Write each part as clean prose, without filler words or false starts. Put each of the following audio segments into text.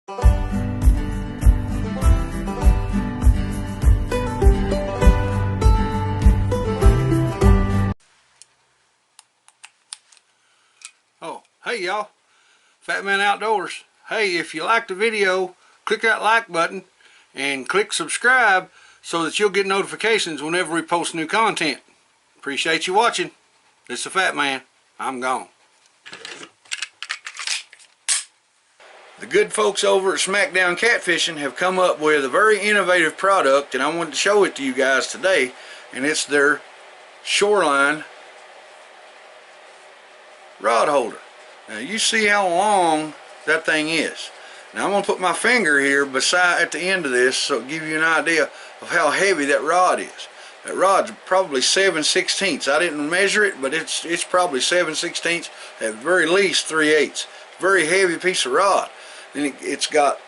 Oh, hey y'all, Fat Man Outdoors. Hey, if you like the video, click that like button and click subscribe so that you'll get notifications whenever we post new content. Appreciate you watching. This is the Fat Man. I'm gone. The good folks over at Smackdown Catfishing have come up with a very innovative product, and I wanted to show it to you guys today, and it's their Shoreline rod holder. Now you see how long that thing is. Now I'm going to put my finger here beside at the end of this so it'll give you an idea of how heavy that rod is. That rod's probably 7/16. I didn't measure it, but it's probably 7/16, at very least 3/8. Very heavy piece of rod. Then it's got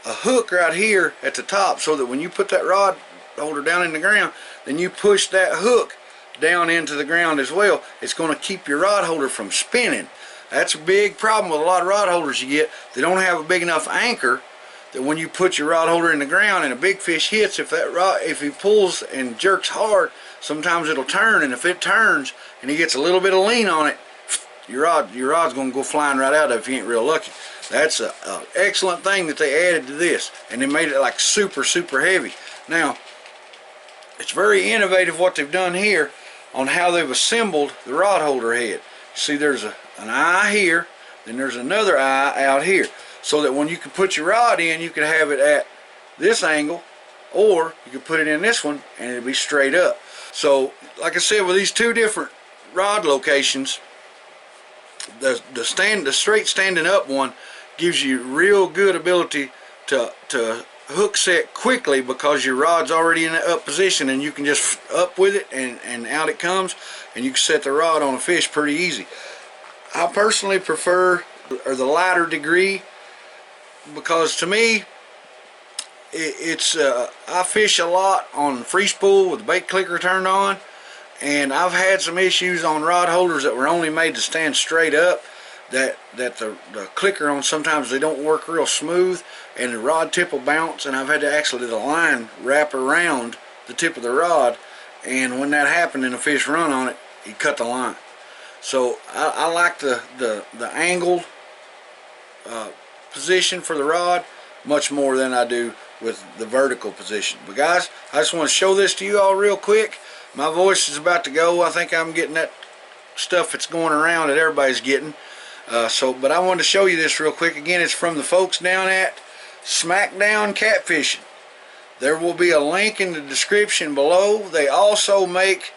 a hook right here at the top so that when you put that rod holder down in the ground, then you push that hook down into the ground as well. It's going to keep your rod holder from spinning. That's a big problem with a lot of rod holders you get. They don't have a big enough anchor that when you put your rod holder in the ground and a big fish hits, if he pulls and jerks hard, sometimes it'll turn, and if it turns and he gets a little bit of lean on it, your rod's going to go flying right out of it if you ain't real lucky. That's an excellent thing that they added to this, and they made it like super heavy. Now, it's very innovative what they've done here on how they've assembled the rod holder head. You see there's an eye here, then there's another eye out here, so that when you can put your rod in, you can have it at this angle, or you can put it in this one and it'll be straight up. So like I said, with these two different rod locations, the straight standing up one gives you real good ability to hook set quickly, because your rod's already in the up position and you can just up with it and out it comes, and you can set the rod on a fish pretty easy. I personally prefer the lighter degree, because to me I fish a lot on free spool with the bait clicker turned on, and I've had some issues on rod holders that were only made to stand straight up, that the clicker on, sometimes they don't work real smooth and the rod tip will bounce, and I've had to actually the line wrap around the tip of the rod, and when that happened and the fish run on it, he cut the line. So I like the angled position for the rod much more than I do with the vertical position. But guys, I just want to show this to you all real quick. My voice is about to go. I think I'm getting that stuff that's going around that everybody's getting. But I wanted to show you this real quick. Again, it's from the folks down at Smackdown Catfishing. There will be a link in the description below. They also make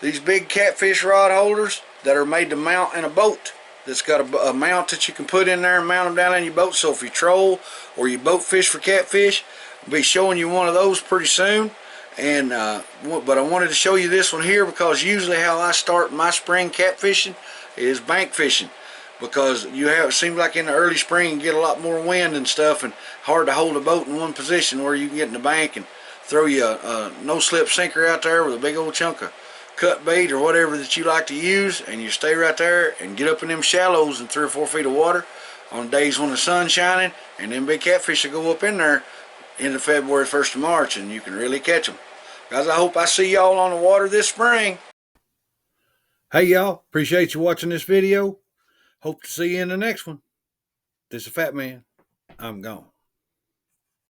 these big catfish rod holders that are made to mount in a boat. That's got a mount that you can put in there and mount them down in your boat. So if you troll or you boat fish for catfish, I'll be showing you one of those pretty soon. And but I wanted to show you this one here, because usually how I start my spring catfishing is bank fishing, because it seems like in the early spring you get a lot more wind and stuff, and hard to hold a boat in one position, where you can get in the bank and throw you a no slip sinker out there with a big old chunk of cut bait or whatever that you like to use, and you stay right there and get up in them shallows in 3 or 4 feet of water on days when the sun's shining, and them big catfish will go up in there into February, 1st of March, and you can really catch them. Guys, I hope I see y'all on the water this spring. Hey y'all, appreciate you watching this video. Hope to see you in the next one. This is Fat Man. I'm gone.